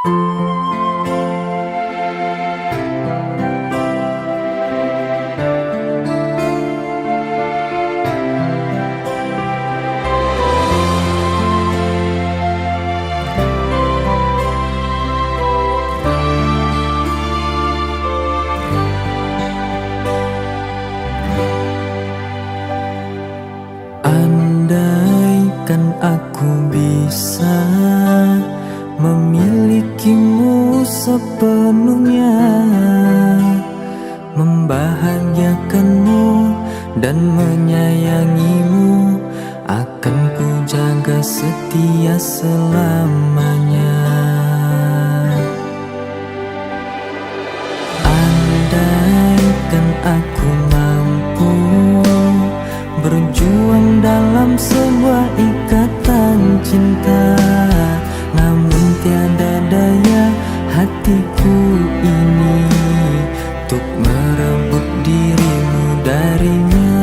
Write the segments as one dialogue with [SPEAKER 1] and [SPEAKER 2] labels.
[SPEAKER 1] Andaikan aku bisa memilikimu sepenuhnya, membahagiakanmu dan menyayangimu, akan ku jaga setia selamanya. Andaikan aku mampu berjuang dalam sebuah ikatan cinta, namun tiada daya hatiku ini untuk merebut dirimu darinya.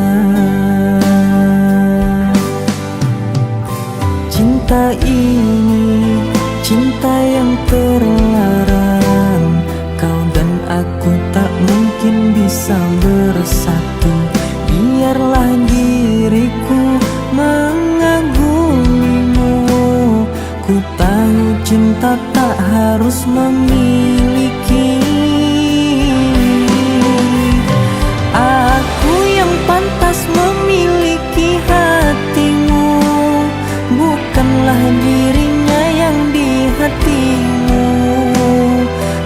[SPEAKER 1] Cinta ini cinta yang terlarang, kau dan aku tak mungkin bisa bersatu. Biarlah diriku mengagumimu, ku tahu cinta tak harus memiliki. Aku yang pantas memiliki hatimu, bukanlah dirinya yang di hatimu.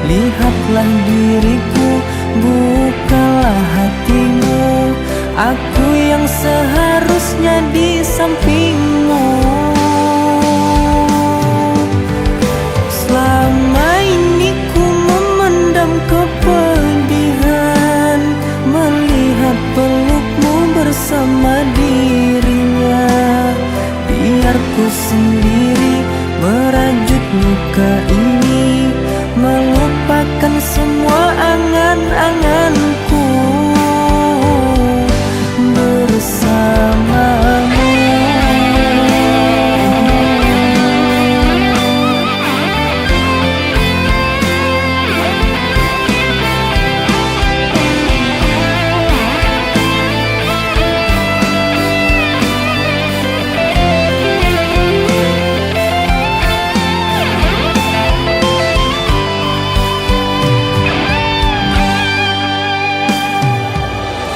[SPEAKER 1] Lihatlah diriku, bukalah hatimu, aku yang seharusnya di sampingmu. Selama ini ku memendam kepedihan, melihat pelukmu bersama dirinya. Biar ku sendiri merajut luka ini, melupakan semua angan-anganku bersamamu.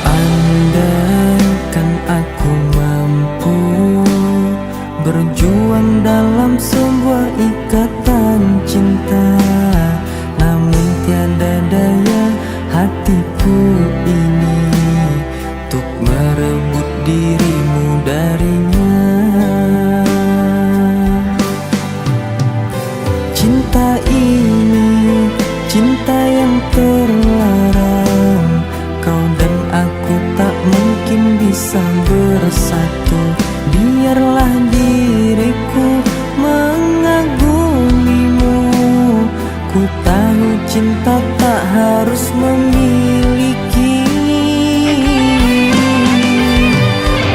[SPEAKER 1] Andaikan aku mampu berjuang dalam sebuah ikatan cinta, namun tiada daya hatiku ini untuk merebut dirimu darinya. Cinta ini cinta yang terlarang, kau dan aku tak mungkin bisa bersatu. Biarlah diriku mengagumimu, ku tahu cinta tak harus memiliki.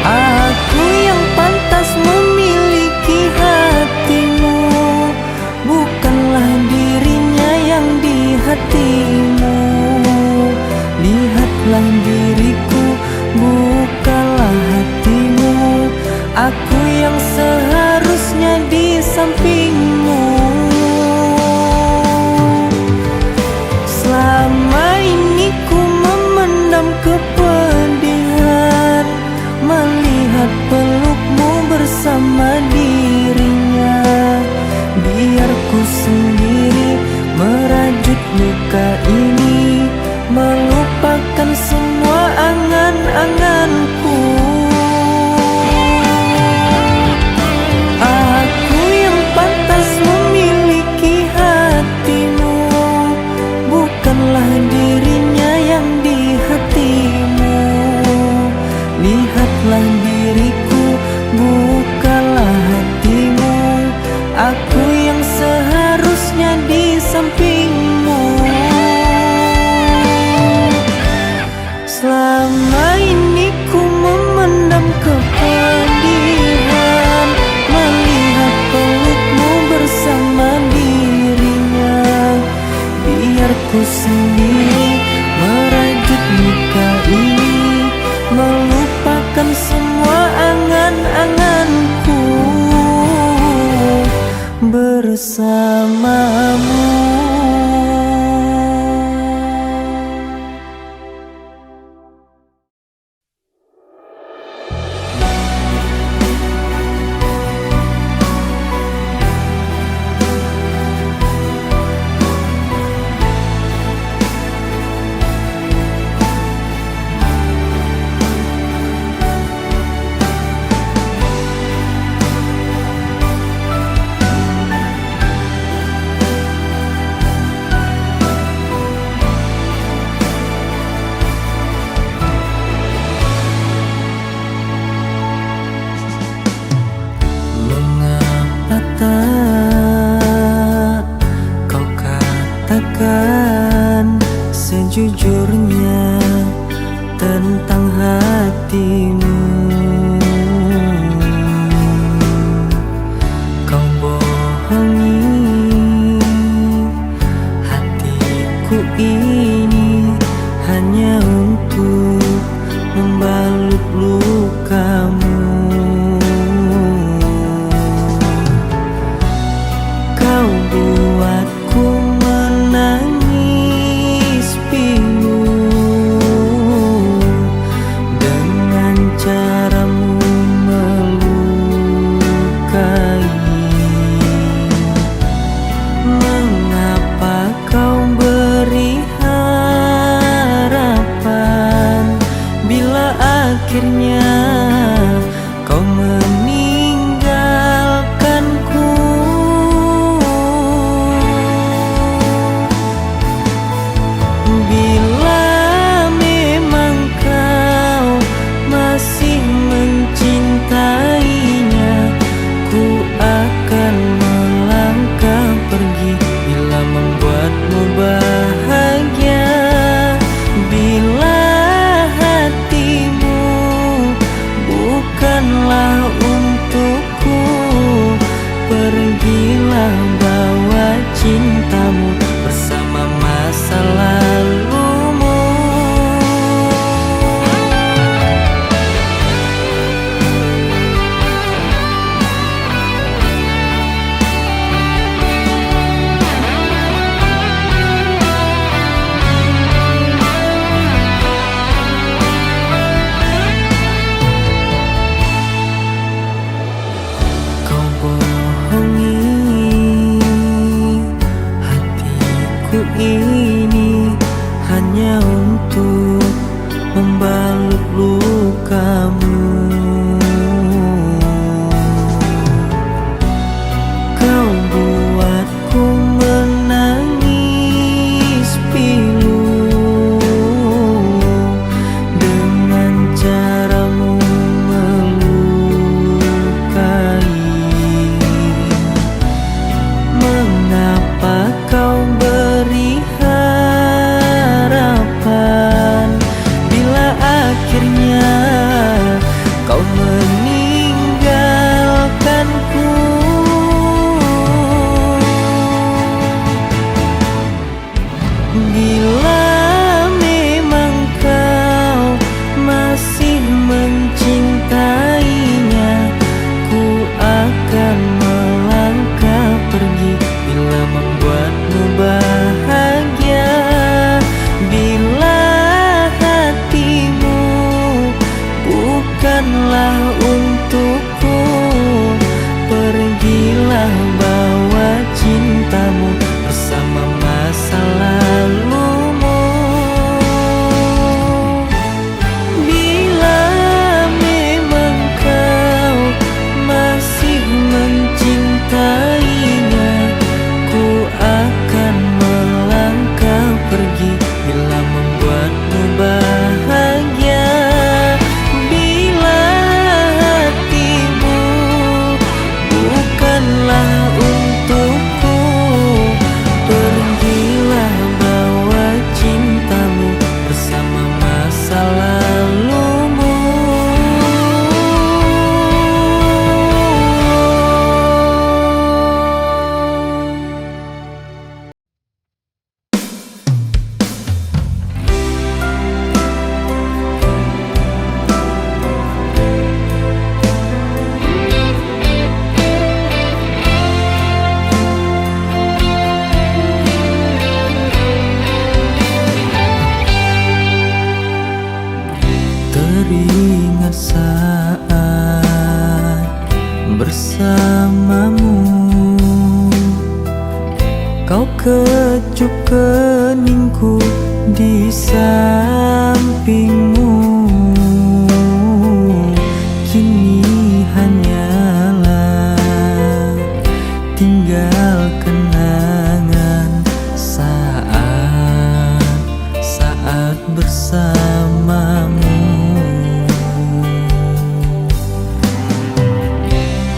[SPEAKER 1] Aku yang pantas memiliki hatimu, bukanlah dirinya yang di hatimu. Lihatlah diriku, bukalah hatimu, aku yang seharusnya di sampingmu. Selama ini ku memendam kepedihan, melihat pelukmu bersama dirinya. Biar ku sendiri merajut luka ini, melupakan semua angan-anganku. Aku yang pantas memiliki hatimu, bukanlah dirinya yang di hatimu. Lihatlah diriku, bukalah hatimu, aku yang seharusnya di sampingmu. Ku sendiri merajut nikah ini, melupakan semua angan-anganku bersamamu. Tak kau katakan sejujurnya tentang hatimu. Kau bohongi hatiku ini hanya untuk membalut lukamu. Kau buatku menangis pilu dengan caramu melukai. Mengapa kau beri harapan bila akhirnya kau meninggalkanku? Bila memang kau masih mencintainya, ku akan melangkah pergi bila membuatmu bahagia. Bila hatimu bukanlah untukku, pergilah bawa cintamu bersama masa lalumu. Kau bohongi hatiku ini hanya untuk membalut lukamu. Kau buatku menangis pilu dengan caramu melukai. Mengapa kau beri harapan bila akhirnya kau meninggalkanku? Bila memang kau masih mencintainya, ku akan melangkah pergi bila membuatmu bahagia. Bila hatimu bukanlah untukku, pergilah bawa cintamu bersama masa lalumu. Bila memang kau masih mencintainya, ku akan Kau kecup keningku di sampingmu. Kini hanyalah tinggal kenangan saat bersamamu.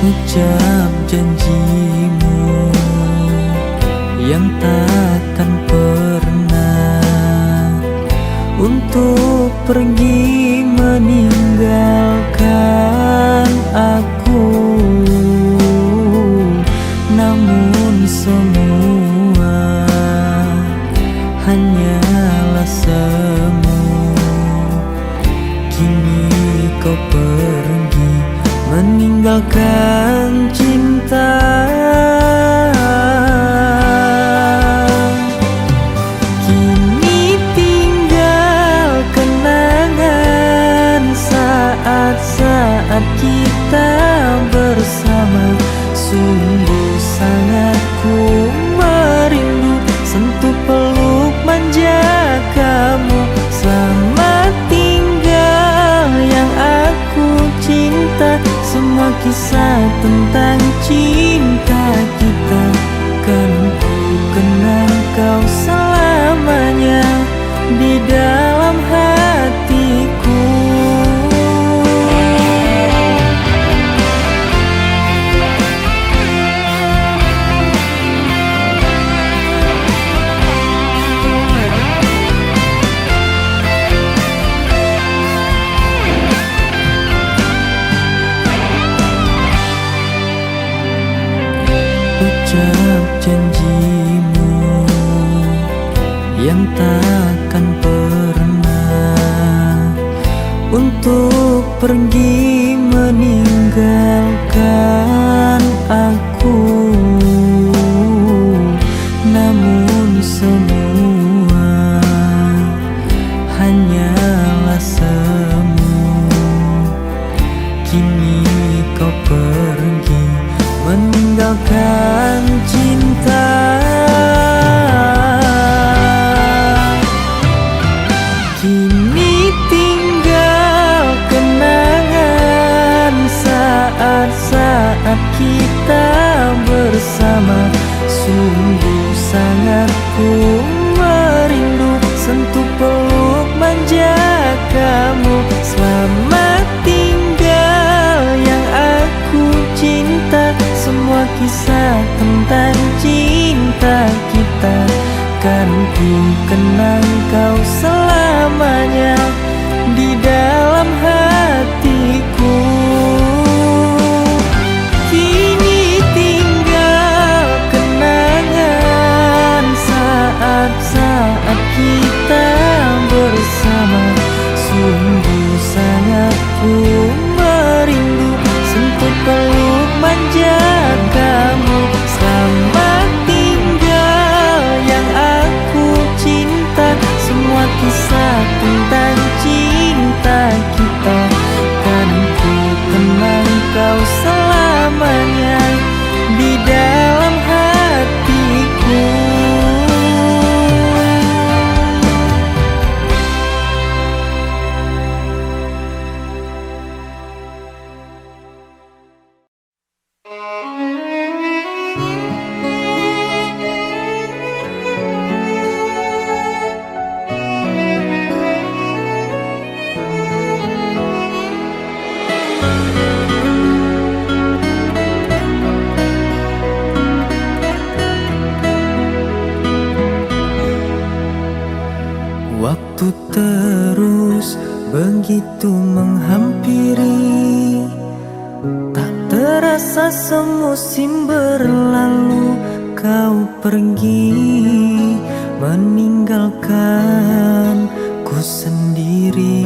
[SPEAKER 1] Ucap janjimu yang takkan pernah untuk pergi meninggalkan aku. Namun semua hanyalah semu. Kini kau pergi meninggalkan cinta. Kini tinggal kenangan saat-saat kita bersama. Sungguh sangat ku merindu sentuh peluk manja kamu. Selamat tinggal yang aku cinta. Semua kisah tentang cinta kita kan ku kenang kau selamanya di dalam hatiku. Ucap janjimu yang takkan pernah untuk pergi meninggalkan aku. Namun semua hanyalah semu. Kini kau pergi meninggalkan cinta. Kini tinggal kenangan saat-saat kita bersama. Sungguh sangat ku merindu sentuh peluk manja kamu. Selamat tinggal yang aku cinta. Semua kisah tentang cinta kita kan ku kenang kau selamanya di dalam hatiku. Kini tinggal kenangan saat-saat kita bersama. Sungguh sangat ku merindu sentuh peluk manja kamu. Selamat tinggal yang aku cinta. Semua kisah tentang cinta kita kan ku kenang kau selamanya di dalam hatiku. Waktu terus begitu menghampiri, tak terasa semusim berlalu. Kau pergi meninggalkan ku sendiri.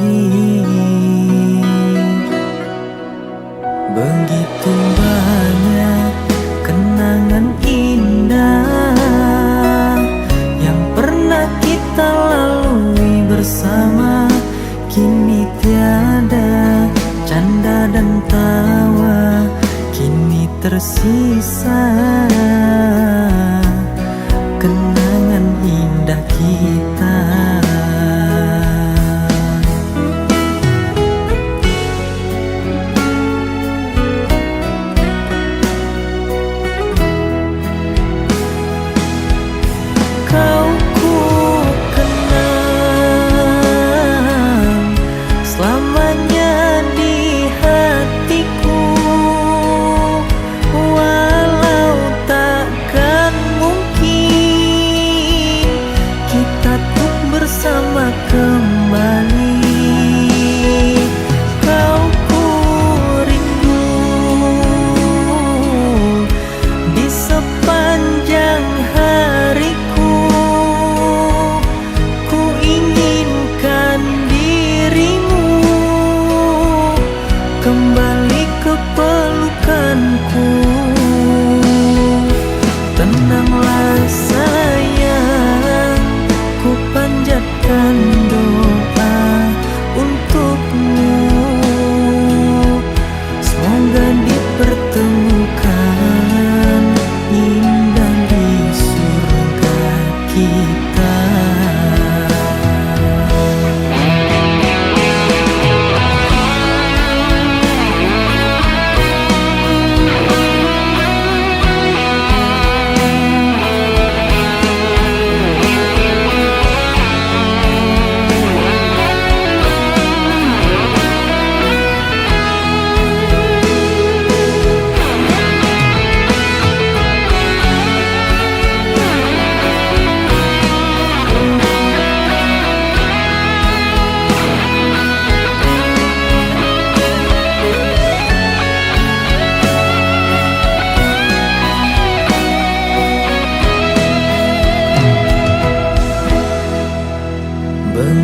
[SPEAKER 1] Begitu banyak kenangan indah yang pernah kita lalui bersama. Kini tiada canda dan tawa, kini tersisa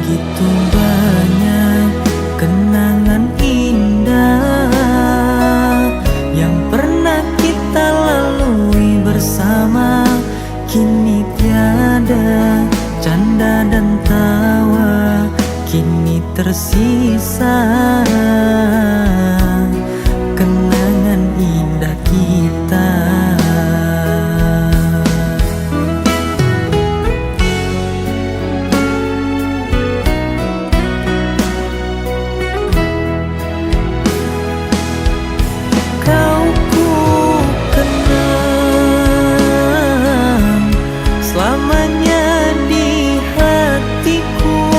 [SPEAKER 1] begitu banyak kenangan indah yang pernah kita lalui bersama. Kini tiada canda dan tawa, kini tersisa kenangan indah kita. Kau ku kenang selamanya di hatiku,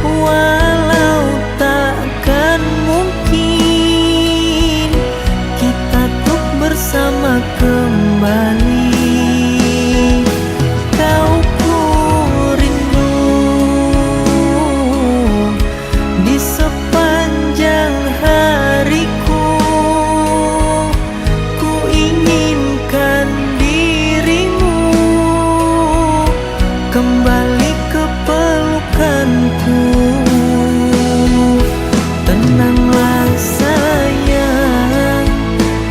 [SPEAKER 1] walau takkan mungkin kita tuh bersama kembali. Kau ku rindu di sepanjang hariku, ku inginkan dirimu kembali ke pelukanku. Tenanglah sayang,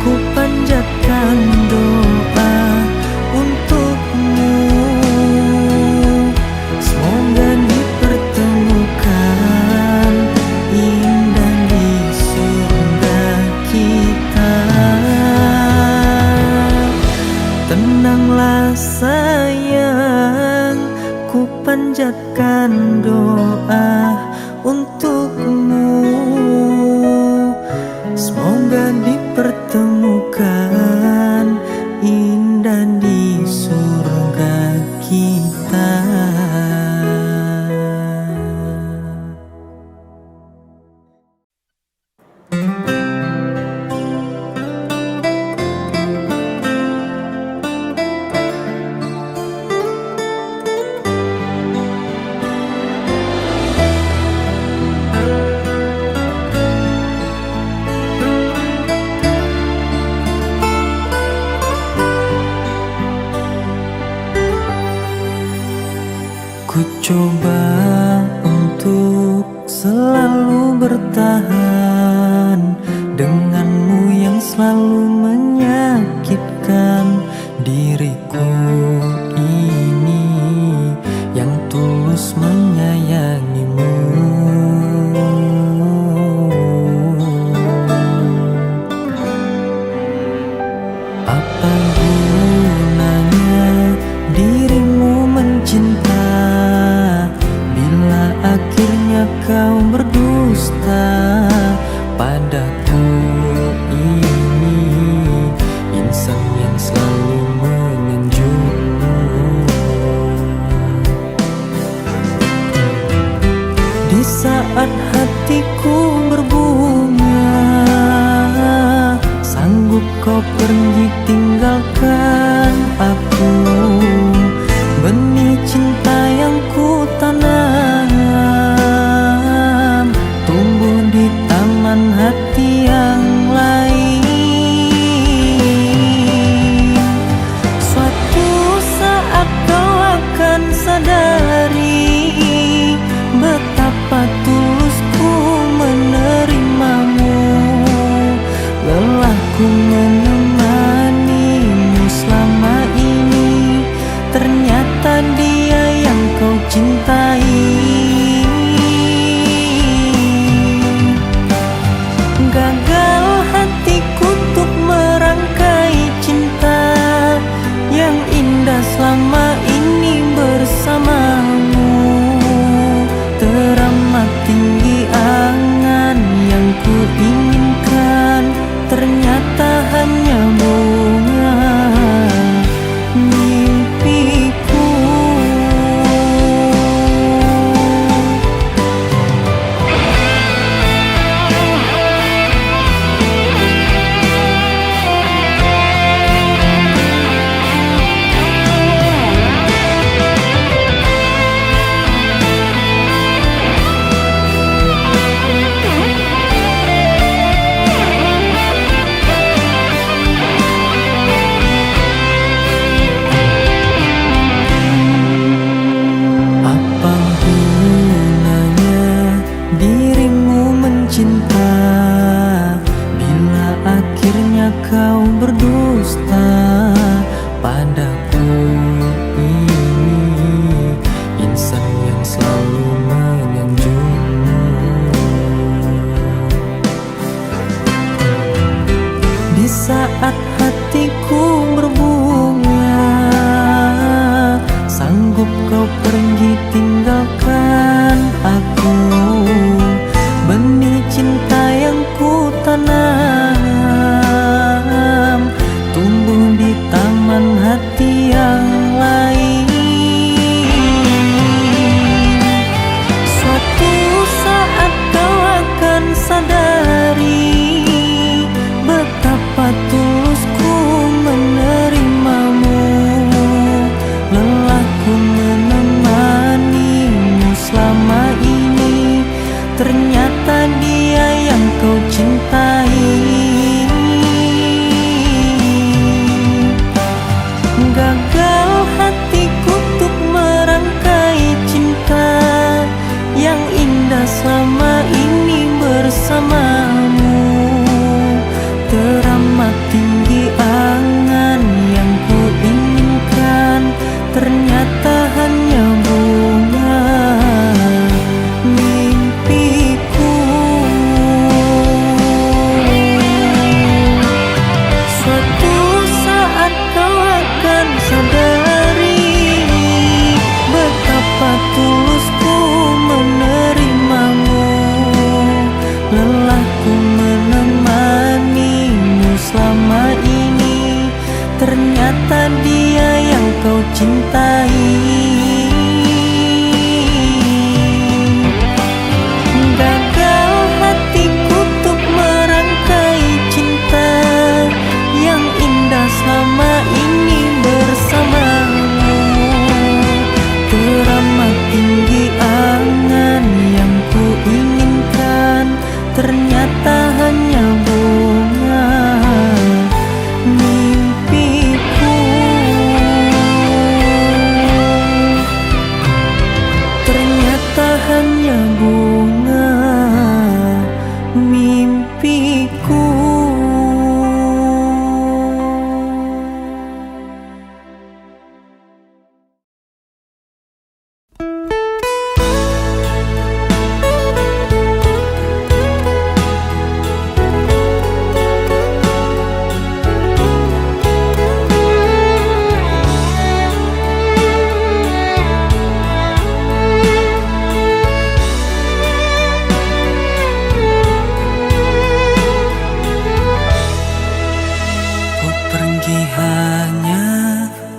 [SPEAKER 1] ku panjatkan doa untukmu, semoga dipertemukan indah di surga kita. Tenanglah sayang, ku panjatkan doa untukmu, semoga dipertemukan indah di surga kita. Ku coba untuk selalu bertahan denganmu yang selalu menyakitkan diriku ini yang tulus menyayangimu. Apa gunanya dirimu mencinta bila akhirnya kau berdusta padaku ini, insan yang selalu menyanjungmu. Di saat hatiku berbunga, sanggup kau pergi tinggalkan aku. Benih cinta yang ku tanam tumbuh di taman hati yang lain. Suatu saat kau akan sadari betapa tulusku menerimamu. Lelahku menemanimu selama ini, ternyata dia yang kau cintai. Gagal hatiku untuk merangkai cinta yang indah selama ini bersamamu. Teramat tinggi angan yang ku inginkan, ternyata hanya bunga mimpiku. gagal hatiku untuk merangkai cinta yang indah selama ini bersamamu. Teramat tinggi angan yang ku inginkan, ternyata hanya bunga mimpiku. Suatu saat kau akan sadari betapa tulusku menerimamu. Lelahku menemanimu selama ini, ternyata dia yang kau cintai. Gagal hatiku untuk merangkai cinta yang indah selama ini bersamamu. Teramat tinggi angan yang ku inginkan, ternyata hanya bunga mimpiku. Ternyata hanya bunga mimpiku. Ku pergi hanya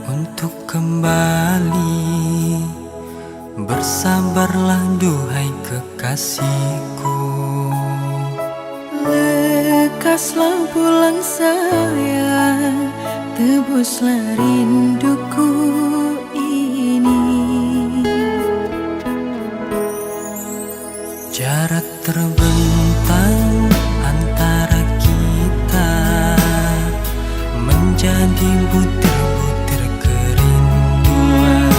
[SPEAKER 1] untuk kembali. Bersabarlah duhai kekasihku.
[SPEAKER 2] Lekaslah pulang sayang, tebuslah rinduku ini.
[SPEAKER 1] Jarak terbentang antara kita menjadi butir-butir kerinduan.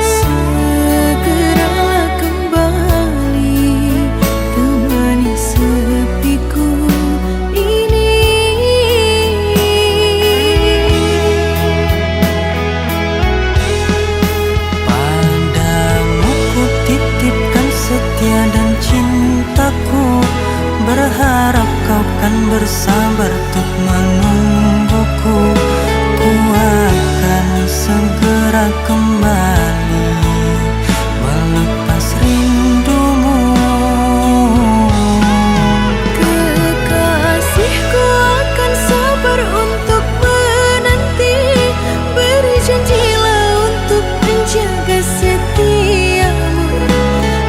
[SPEAKER 2] Segeralah kembali, temani sepiku ini.
[SPEAKER 1] Padamu ku titipkan setia dan cintaku, berharap kau kan bersabar untuk menungguku. Ku akan segera kembali melepas rindumu.
[SPEAKER 2] Kekasihku akan sabar untuk menanti, beri janjilah untuk menjaga setiamu.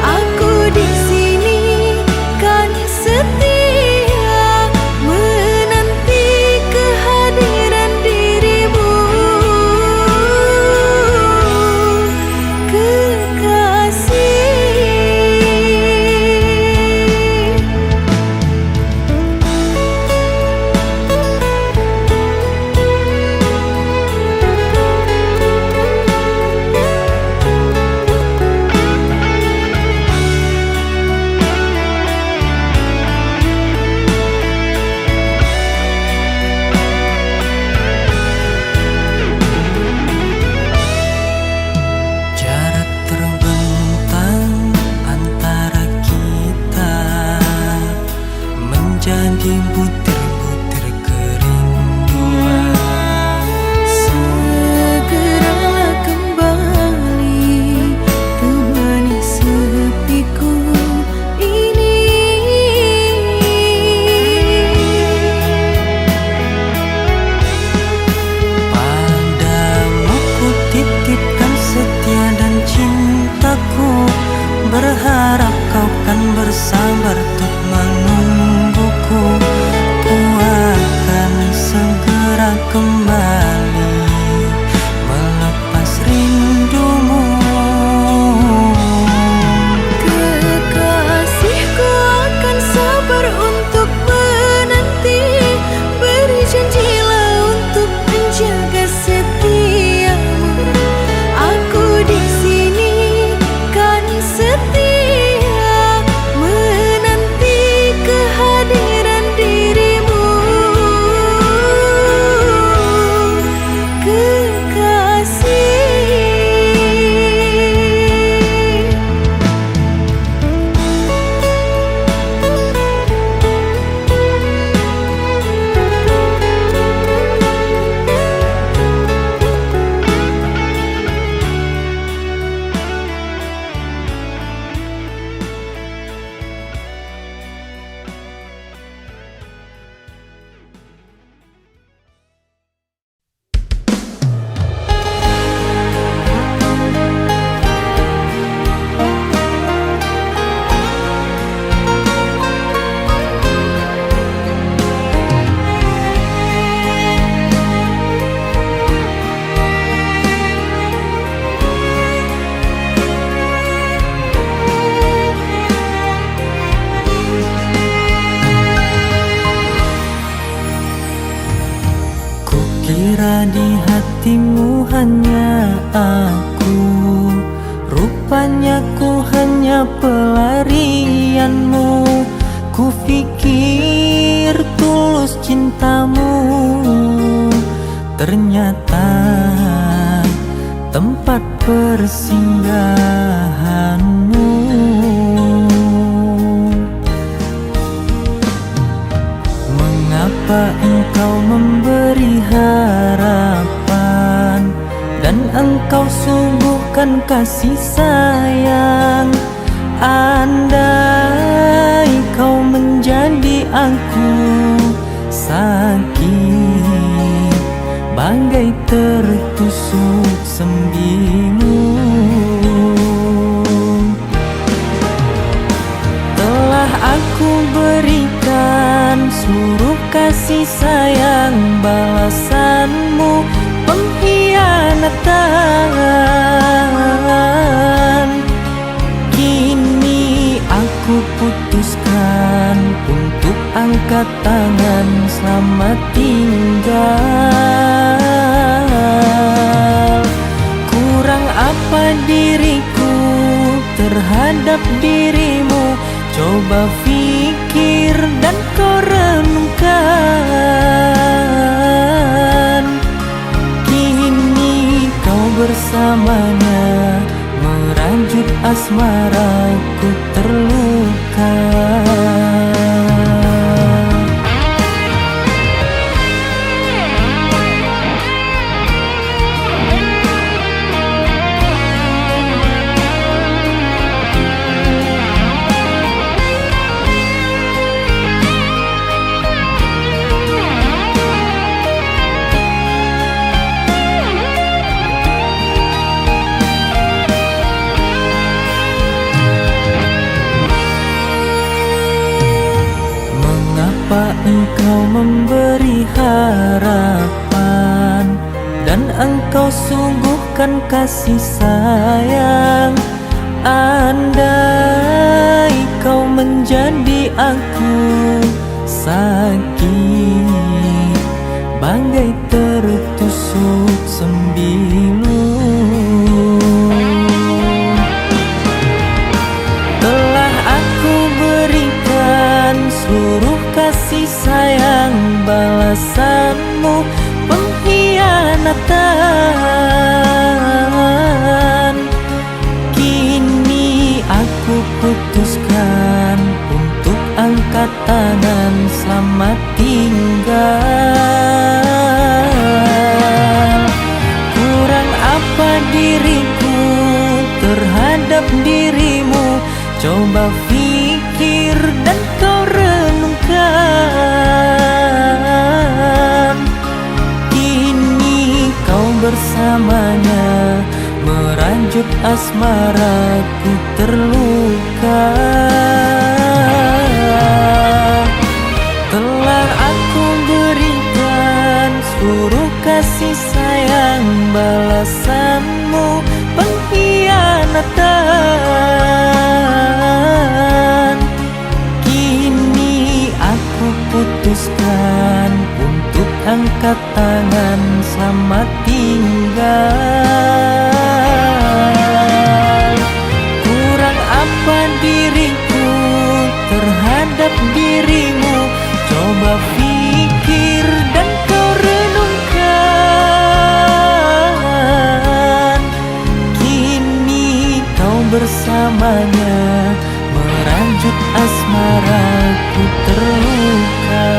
[SPEAKER 2] Aku di sini kan setia menanti kehadiran dirimu.
[SPEAKER 1] hanya aku. Rupanya ku hanya pelarianmu. Ku pikir tulus cintamu, ternyata tempat persinggahanmu. Mengapa engkau memberi harapan dan engkau sungguhkan kasih sayang? Andai kau menjadi aku, sakit bagai tertusuk sembilu. Telah aku berikan seluruh kasih sayang, balasanmu pengkhianatan. Kini aku putuskan untuk angkat tangan, selamat tinggal. Kurang apa diriku terhadap dirimu? Coba pikir dan kau renungkan. Kini kau bersamanya, merajut asmaraku terluka. Mengapa engkau memberi harapan dan engkau sungguhkan kasih sayang? Andai kau menjadi aku, sakit bagai tertusuk sembilu. Telah aku berikan seluruh kasih sayang, balasanmu pengkhianatan. Kini aku putuskan untuk angkat tangan, selamat tinggal. Kurang apa diriku terhadap dirimu? Coba pikir dan kau renungkan. Kini kau bersamanya, merajut asmaraku terluka. Telah aku berikan seluruh kasih sayang, balasanmu pengkhianatan. Kini aku putuskan untuk angkat tangan, selamat tinggal. Kurang apa diriku terhadap dirimu? Coba pikir dan kau renungkan. Kini kau bersamanya, merajut asmaraku terluka.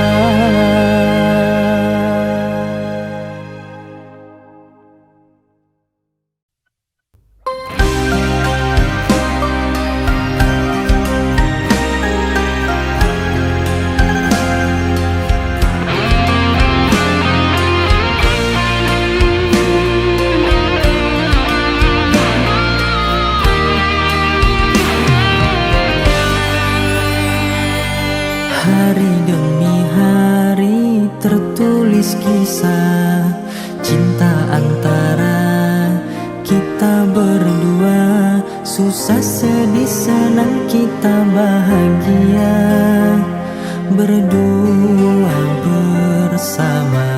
[SPEAKER 1] Hari demi hari tertulis kisah cinta antara kita berdua. Susah sedih senang kita bahagia berdua bersama.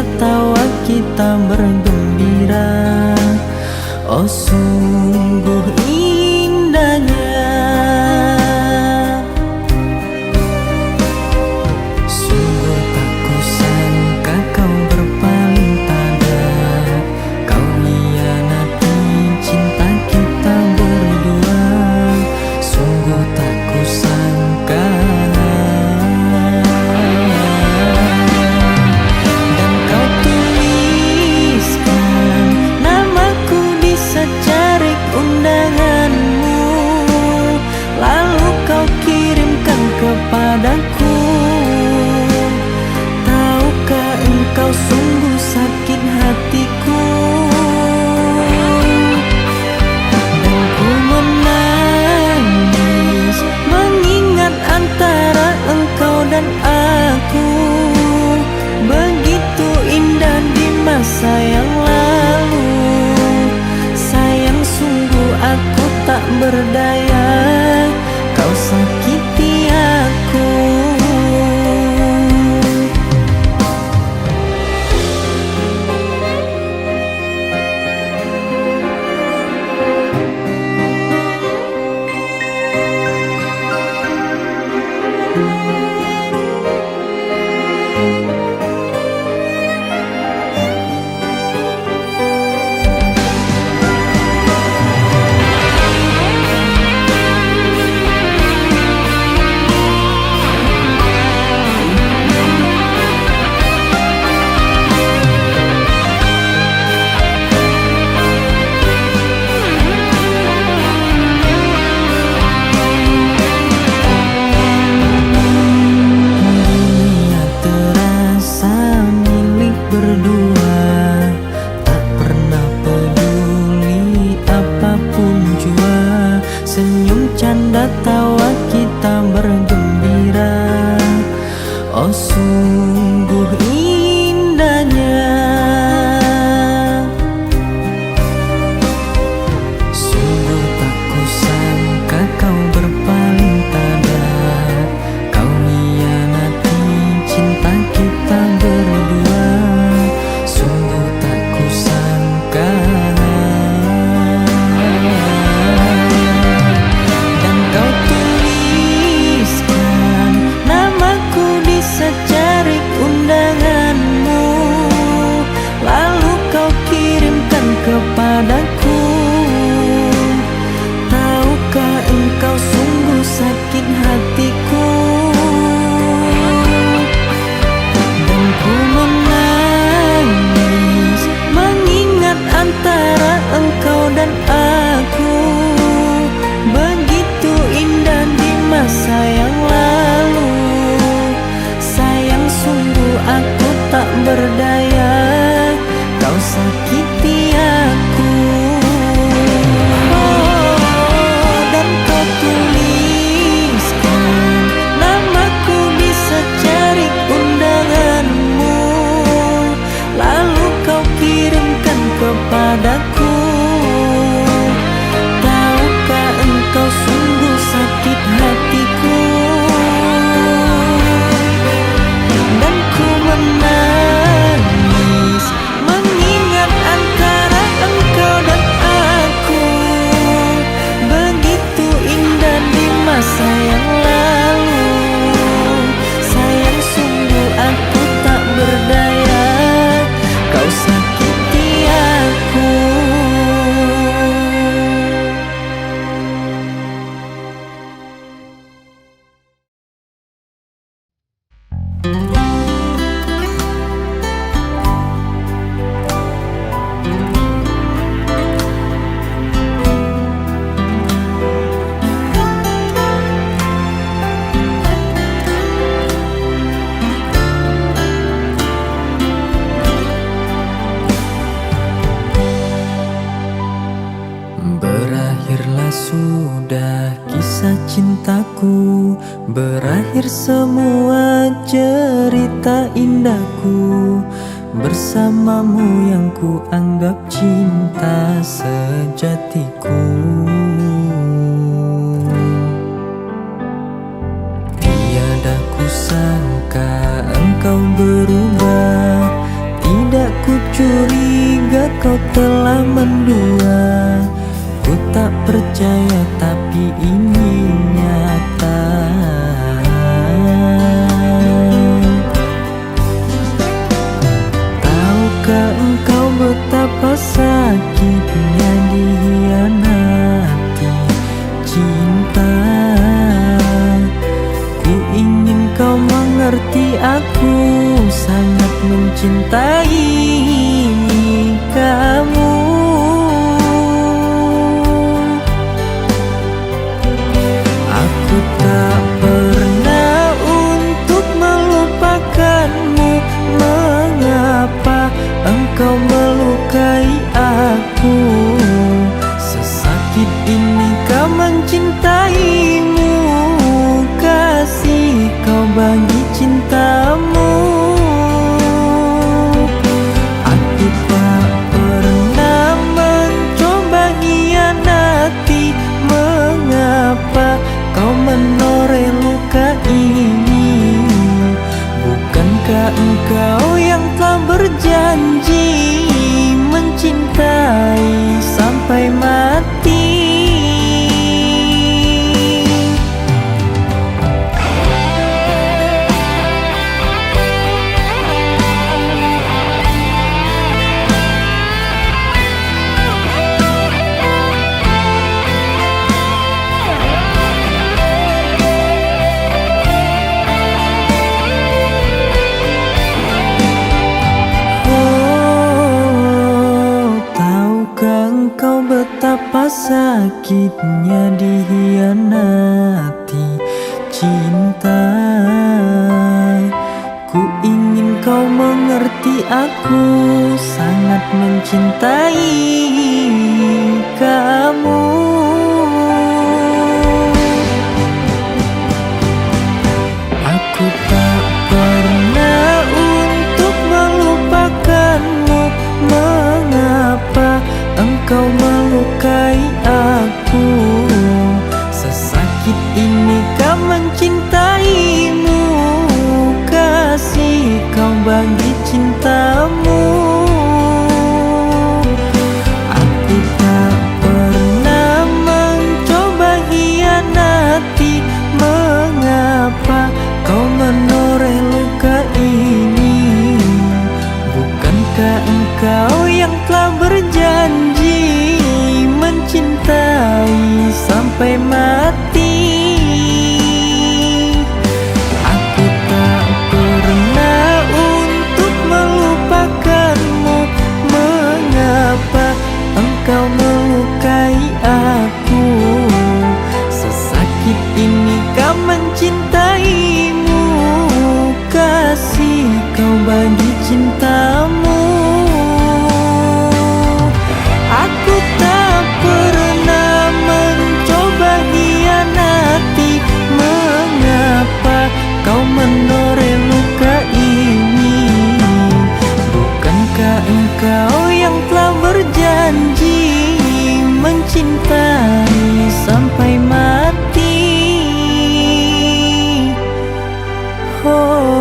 [SPEAKER 1] canda tawa kita bergembira. Oh sungguh indahnya, sungguh tak kusangka kau berpaling pada, kau hianati cinta kita berdua. Sungguh tak kusangka. Dan kau tuliskan namaku di secarik undanganmu, lalu kau kirimkan kepadaku. Tahukah engkau sungguh sakit hatiku, dan ku menangis mengingat antara engkau dan aku. Begitu indah di masa yang lalu, sayang sungguh aku tak berdaya, kau sakiti aku. Dunia terasa milik berdua, tak pernah peduli apapun jua. Senyum canda tawa kita bergembira. Oh sungguh indahnya, sungguh tak kusangka kau berpaling pada, kau hianati cinta kita berdua. Sungguh tak kusangka. Dan kau tuliskan namaku di secarik undanganmu, lalu kau kirimkan kepadaku. Tahukah engkau sungguh sakit hatiku, dan ku menangis mengingat antara engkau dan aku. Begitu indah di masa yang lalu, sayang sungguh aku tak berdaya, kau sakiti aku. Dan kau tuliskan namaku di secarik undanganmu, lalu kau kirimkan kepadaku. Tahukah engkau sungguh sakit hatiku, dan ku menangis mengingat antara engkau dan aku. Begitu indah di masa yang lalu, sayang sungguh aku tak berdaya, kau sakiti aku. Berakhirlah sudah kisah cintaku, berakhir semua cerita indahku. Bersamamu yang ku anggap cinta sejatiku. Tiada kusangka engkau berubah, curiga kau telah mendua. Ku tak percaya tapi ini nyata. Tahukah engkau betapa sakitnya dikhianati cinta? Ku ingin kau mengerti, aku sangat mencintai kamu. Aku tak pernah untuk melupakanmu. Mengapa engkau melukai aku? Sesakit ini kau mencintaimu, kasih kau bagi cintamu. Aku tak pernah mencoba hianati. Mengapa kau menoreh luka ini? Bukankah engkau yang telah berjanji mencintai sampai mati? Engkau betapa sakitnya dikhianati cinta. Ku ingin kau mengerti, aku sangat mencintai kamu. Aku tak pernah untuk melupakanmu. Mengapa engkau melukai aku? Sesakit ini kau mencintaimu, kasih kau bagi cintamu. Aku tak pernah mencoba hianati. Mengapa kau menoreh luka ini? Bukankah engkau yang telah berjanji mencintai sampai mati? Aku tak pernah untuk melupakanmu. Mengapa engkau melukai aku? Sesakit ini kau mencintaimu, kasih kau bagi cintamu. Aku tak pernah mencoba hianati. Mengapa kau menoreh luka ini? Bukankah engkau yang telah berjanji mencintai sampai mati? Oh.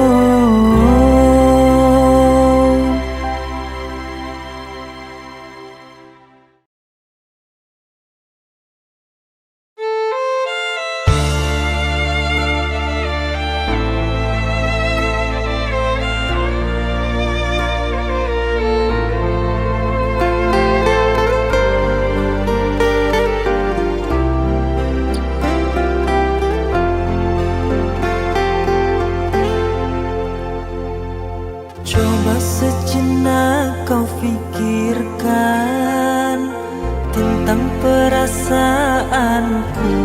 [SPEAKER 1] Coba sejenak kau pikirkan tentang perasaanku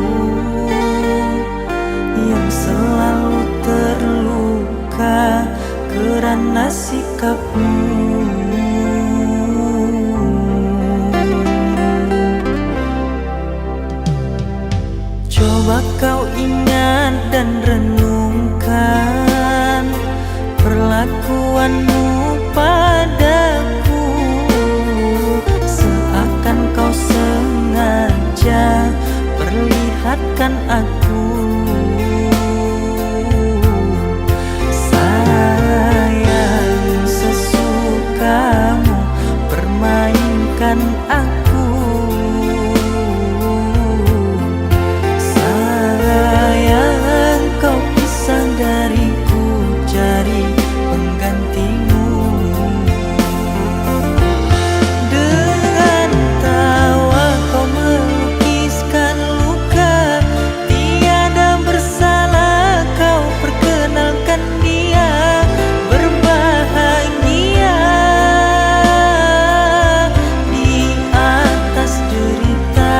[SPEAKER 1] yang selalu terluka karena sikapmu. Coba kau ingat dan renungkan perlakuanmu padaku, seakan kau sengaja perlihatkan aku sayang sesukamu. perkenalkan aku. Sayang kau pisah dariku, cari penggantimu. Dengan tawa kau melukiskan luka, tiada bersalah kau perkenalkan dia berbahagia di atas derita.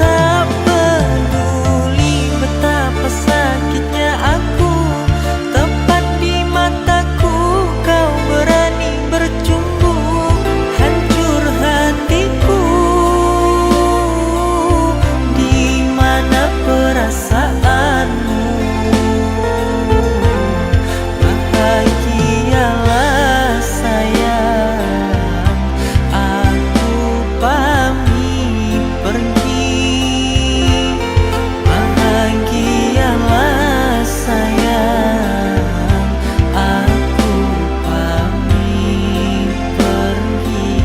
[SPEAKER 1] Tak peduli betapa sakitnya aku, tepat di mataku kau berani bercumbu. Hancur hatiku, di mana perasaanmu? Bahagialah sayang, aku pamit pergi. Bahagialah sayang, aku pamit pergi.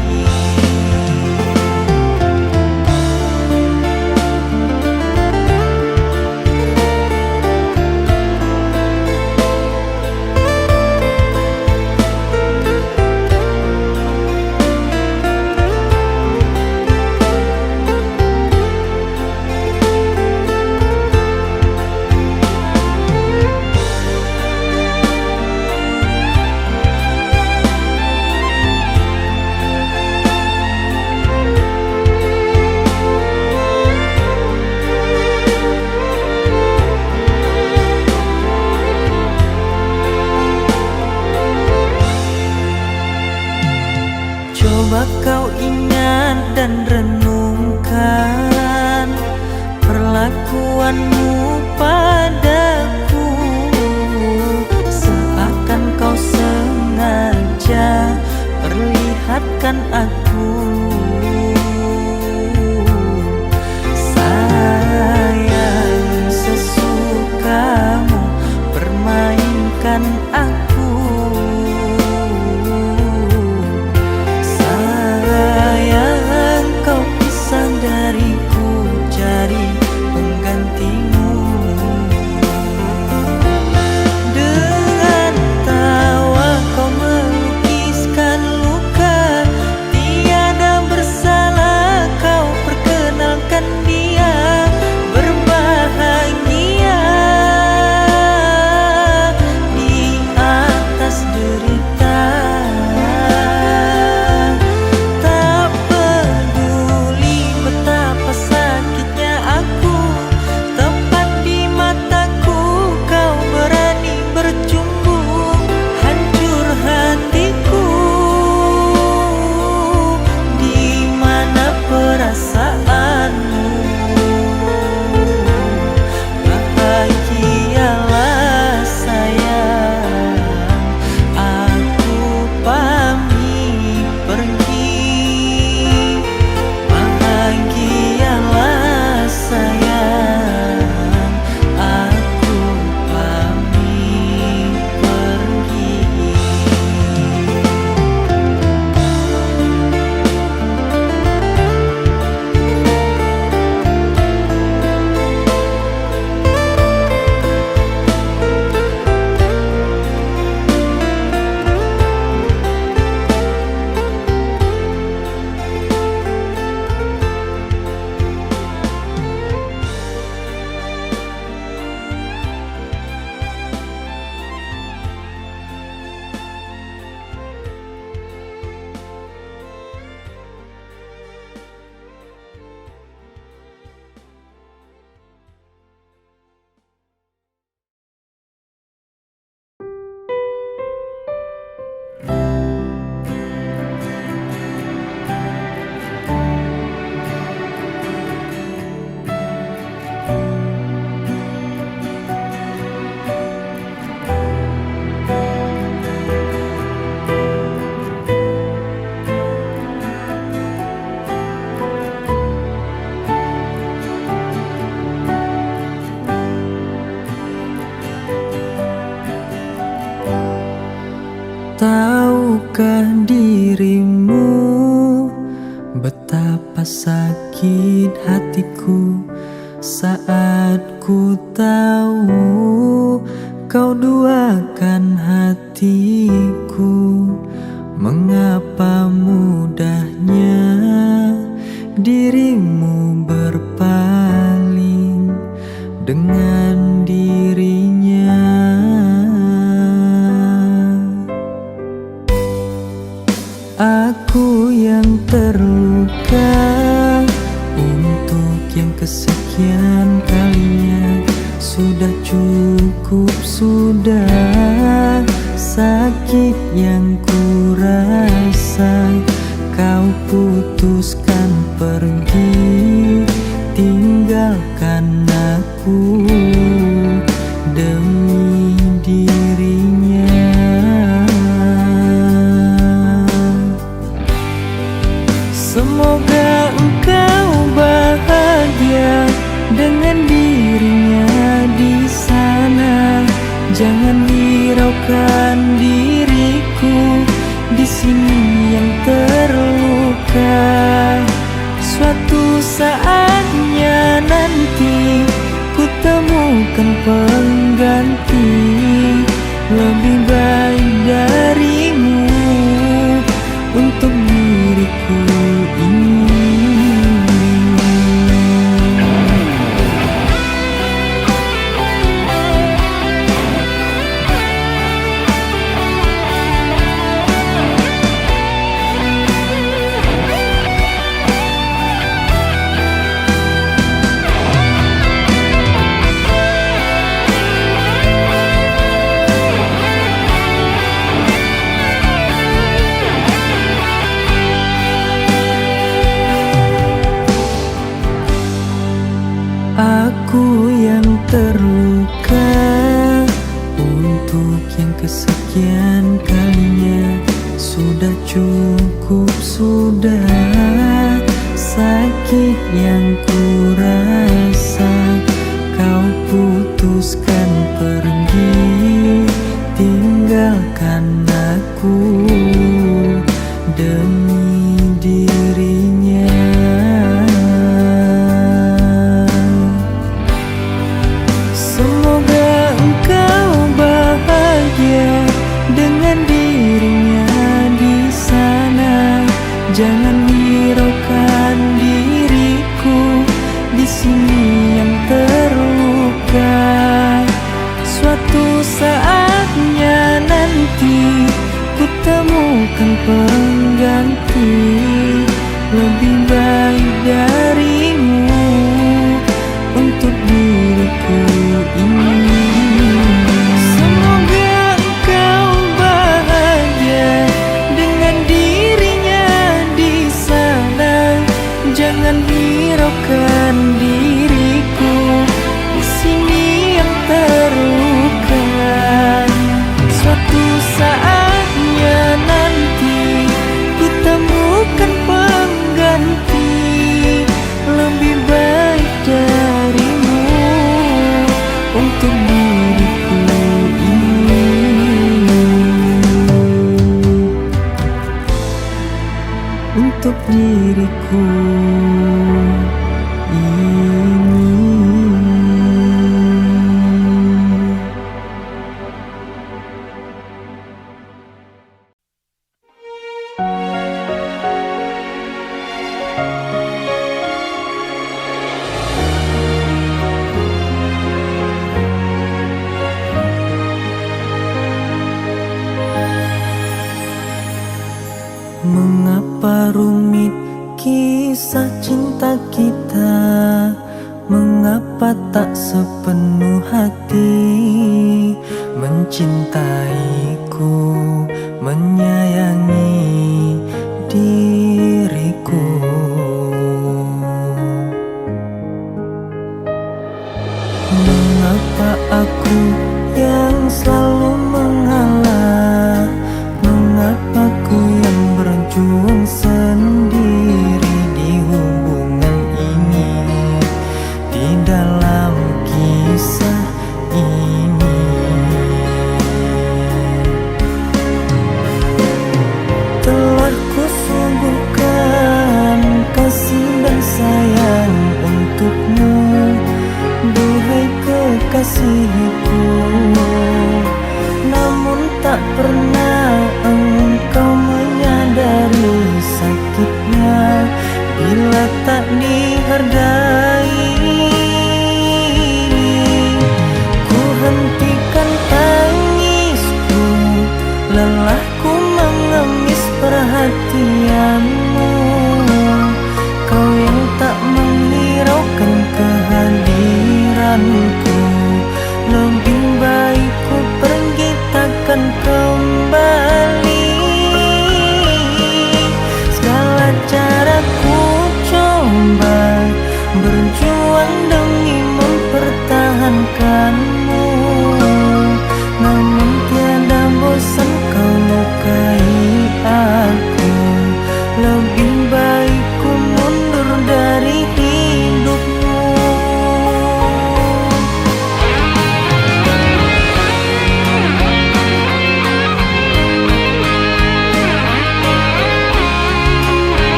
[SPEAKER 1] Coba kau ingat dan renungkan perlakuanmu padaku, seakan kau sengaja perlihatkan aku. Sayang, sesukamu permainkan aku. Sayang, kau pisah dariku, cari penggantimu. Dengan tawa kau melukiskan luka, tiada bersalah kau perkenalkan dia berbahagia di dirimu, betapa sakit hatiku saat ku tahu kau duakan hatiku. Mengapa mudahnya dirimu berpaling dengan dirinya? Aku yang terluka untuk yang kesekian kalinya. Sudah cukup, sudah sakit yang ku rasa. Kau putuskan pergi, tinggalkan aku demi dirinya. Semoga engkau bahagia dengan dirinya di sana. Jangan hiraukan diriku di sini yang terluka. Suatu saatnya nanti ku temukan pengganti lebih baik darimu untuk diriku ini. Aku yang terluka untuk yang kesekian kalinya. Sudah cukup, sudah sakit yang ku rasa. Kau putuskan pergi, tinggalkan aku demi dirinya. Semoga engkau bahagia dengan dirinya di sana. Jangan hiraukan diriku di sini yang terluka. Suatu saatnya nanti ku temukan pengganti lebih baik darimu untuk diriku ini. Semoga engkau bahagia dengan dirinya di sana. Jangan hiraukan diriku di sini yang terluka. Suatu saatnya nanti ku temukan pengganti lebih baik darimu untuk diriku ini. Untuk diriku ini. Mengapa rumit kisah cinta kita? Mengapa tak sepenuh hati mencintaiku, menyayangi diriku? Mengapa aku yang selalu mengalah? Mengapa ku yang berjuang sendiri di hubungan ini, di dalam kisah ini?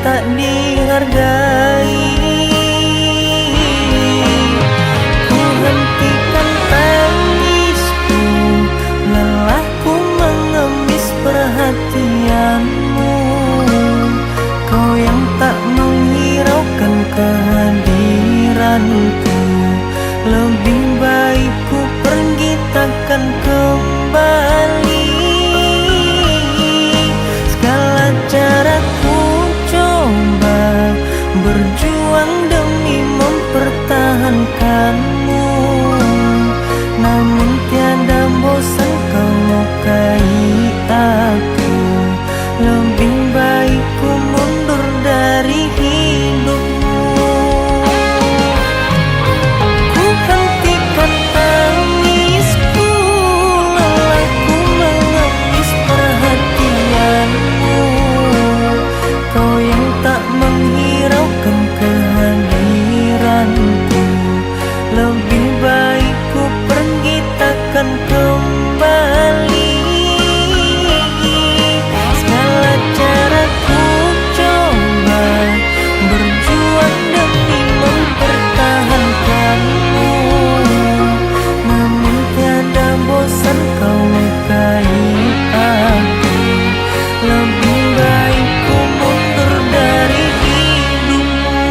[SPEAKER 1] tak dihargai. Ku hentikan tangisku, lelahku mengemis perhatianmu. Kau yang tak menghiraukan kehadiranku. Lebih baik ku pergi takkan kembali. Segala cara ku coba berjuang demi mempertahankanmu, namun tiada bosan kau lukai aku. Lebih baik ku mundur dari hidupmu. Ku hentikan tangisku, lelahku mengemis perhatianmu. Kau yang tak menghiraukan kehadiranku. Lebih baik ku pergi takkan kembali. Segala cara ku coba berjuang demi mempertahankanmu, namun tiada bosan kau lukai aku. Lebih baik ku mundur dari hidupmu.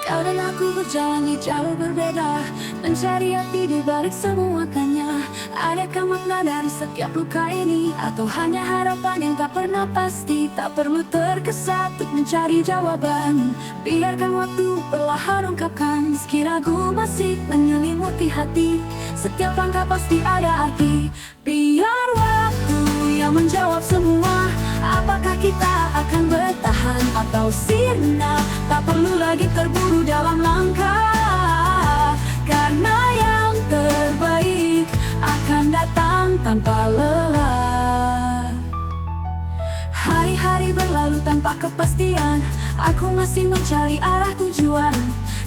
[SPEAKER 2] Kau dan aku berjalan di jalur berbeda, mencari arti di balik semua tanya. Adakah makna dari setiap luka ini, atau hanya harapan yang tak pernah pasti? Tak perlu tergesa untuk mencari jawaban, biarkan waktu perlahan ungkapkan. Meski ragu masih menyelimuti hati, setiap langkah pasti ada arti. Biar waktu yang menjawab semua, apakah kita akan bertahan atau sirna? Tak perlu lagi terburu dalam langkah, karena yang terbaik akan datang tanpa lelah. Hari-hari berlalu tanpa kepastian, aku masih mencari arah tujuan.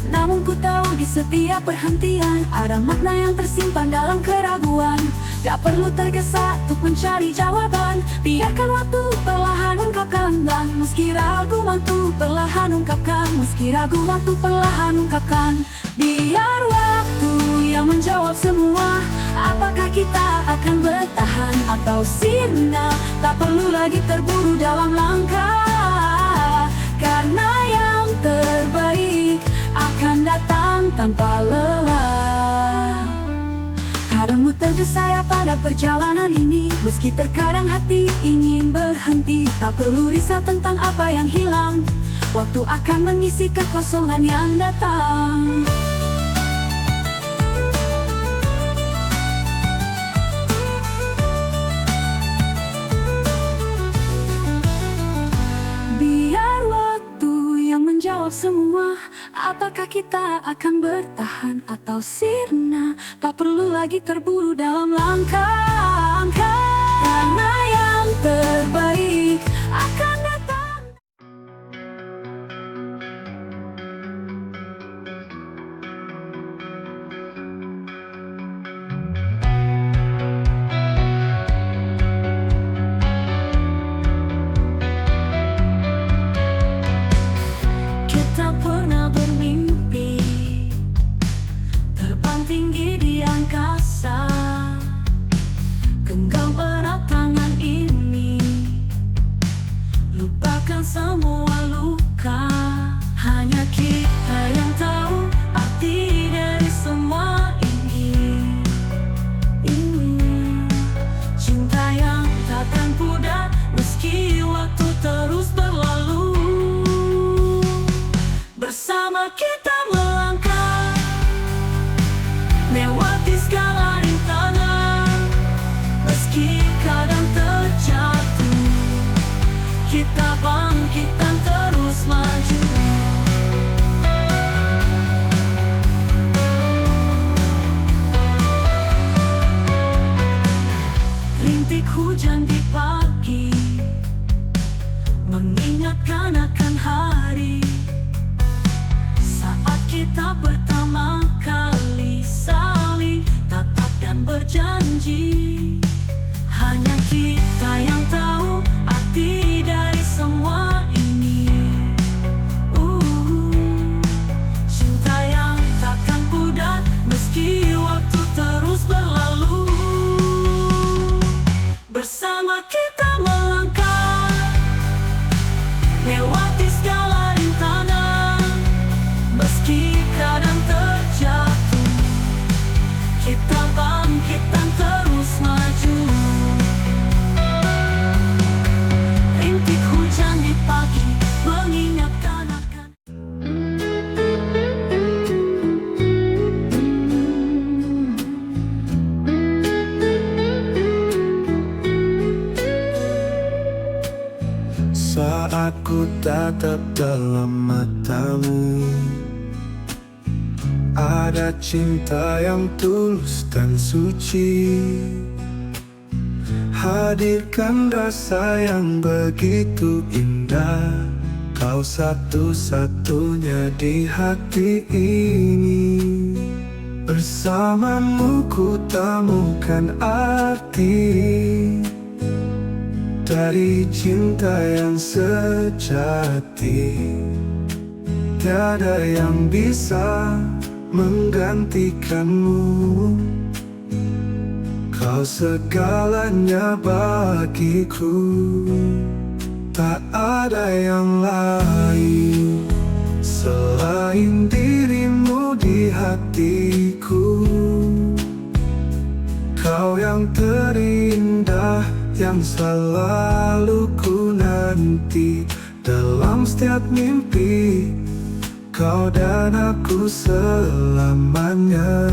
[SPEAKER 2] Namun ku tahu di setiap perhentian ada makna yang tersimpan dalam keraguan. Tak perlu tergesa untuk mencari jawaban, biarkan waktu perlahan ungkapkan. Dan meski ragu waktu perlahan ungkapkan, meski ragu waktu perlahan ungkapkan. Biar waktu yang menjawab semua, apakah kita akan bertahan atau sirna? Tak perlu lagi terburu dalam langkah, karena yang terbaik akan datang tanpa lelah. Kadangmu tergesa pada perjalanan ini, meski terkadang hati ingin berhenti. Tak perlu risau tentang apa yang hilang, waktu akan mengisi kekosongan yang datang. Biar waktu yang menjawab semua, apakah kita akan bertahan atau sirna? Tak perlu lagi terburu dalam langkah, karena yang terbaik akan datang. Kita pernah bermimpi terbang tinggi di angkasa, genggam erat tangan kita melangkah lewati segala rintangan. Meski kadang terjatuh, kita bangkit dan terus maju. Rintik hujan di pagi mengingatkan akan
[SPEAKER 1] saat ku tatap dalam matamu. Ada cinta yang tulus dan suci, hadirkan rasa yang begitu indah. Kau satu-satunya di hati ini. Bersamamu ku temukan arti dari cinta yang sejati. Tiada yang bisa menggantikanmu. Kau segalanya bagiku. Tak ada yang lain selain dirimu di hatiku. Kau yang terindah, yang selalu ku nanti dalam setiap mimpi. Kau dan aku selamanya.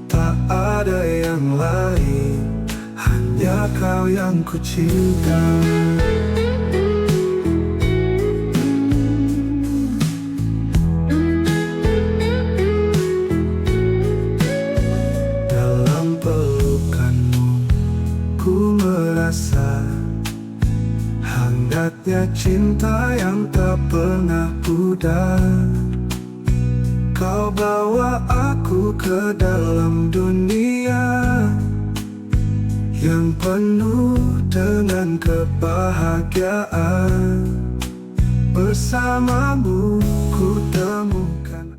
[SPEAKER 1] Tak ada yang lain, hanya kau yang ku cinta. Dalam pelukanmu ku merasa hangatnya cinta yang tak pernah pudar. Kau bawa aku ke dalam dunia yang penuh dengan kebahagiaan. Bersamamu ku temukan.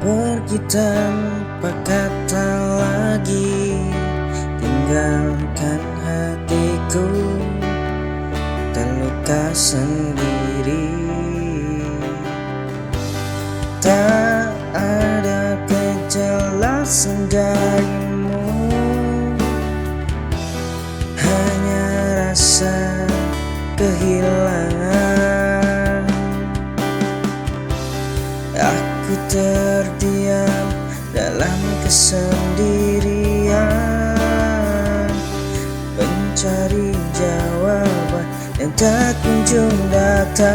[SPEAKER 3] Pergi tanpa kata lagi, tinggalkan hatiku terluka sendiri. Tak ada kejelasan darimu, hanya rasa kehilangan. Aku terdiam dalam kesendirian, mencari jawaban yang tak kunjung datang.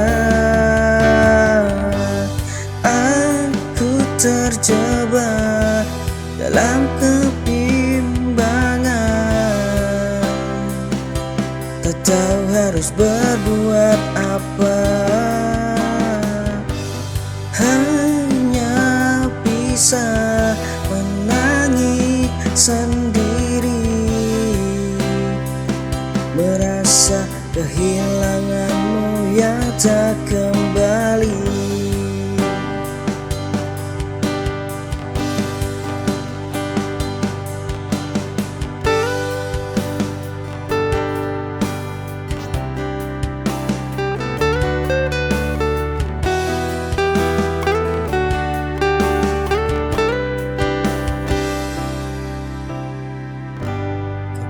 [SPEAKER 3] Aku terjebak dalam kebimbangan, tak tahu harus berbuat apa. Hanya bisa menangis sendiri, merasa kehilanganmu yang tak kembali.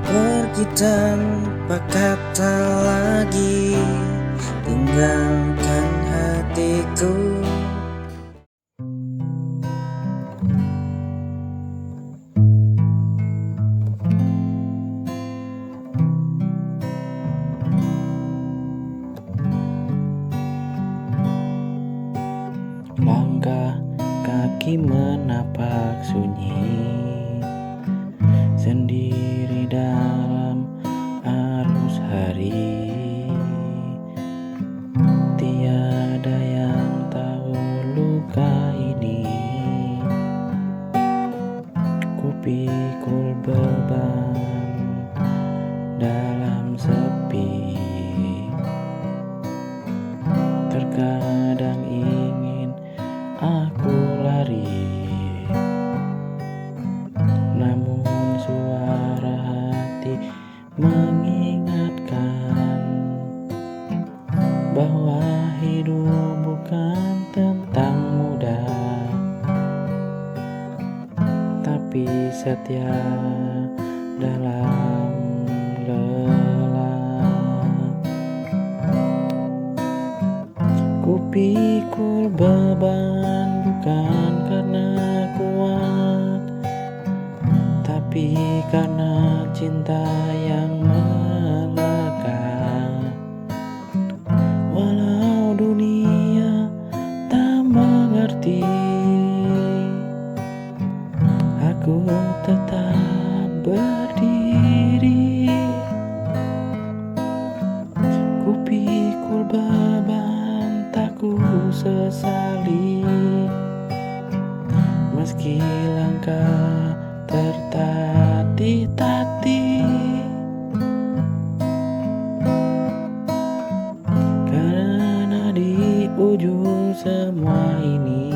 [SPEAKER 3] Pergi tanpa kata lagi, tinggalkan hatiku.
[SPEAKER 4] Langkah kaki menapak sunyi, sendiri dalam arus hari. Tiada yang tahu luka ini, ku pikul beban mengingatkan bahwa hidup bukan tentang mudah, tapi setia dalam lelah. Kupikul beban bukan karena kuat, tapi karena cinta yang melekat. Walau dunia tak mengerti, aku tetap berdiri. Kupikul beban tak ku sesali, meski langkah tertatih-tatih. Karena di ujung semua ini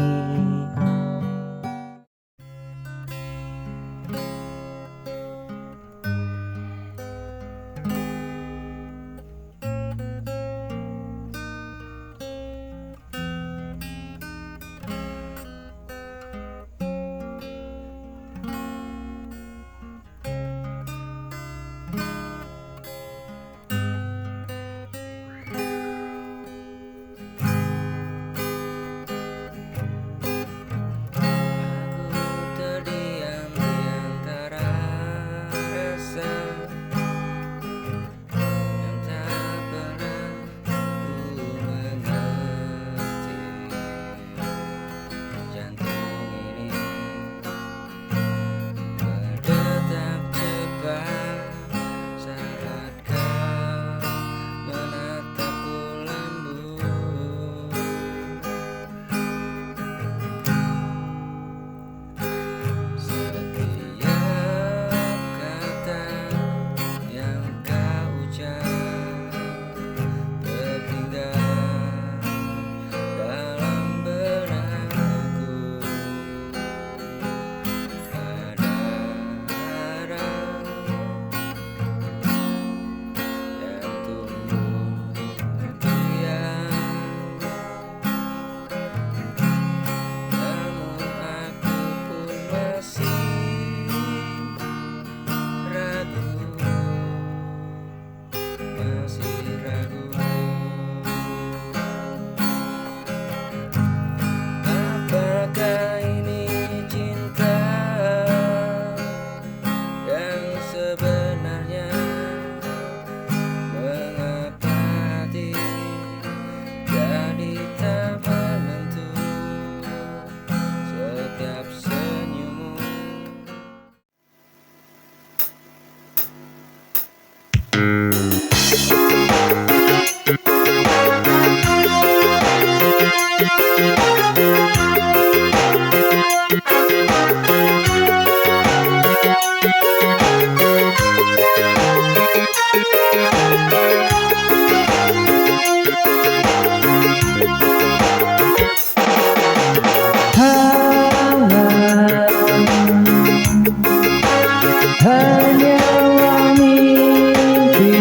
[SPEAKER 4] hanyalah mimpi.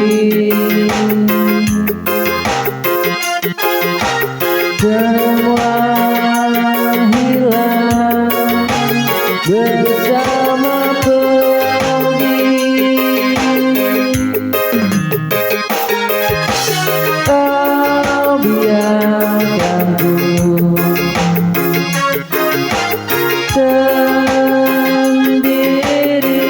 [SPEAKER 4] Semua hilang bersama pergi. Kau biarkan ku sendiri.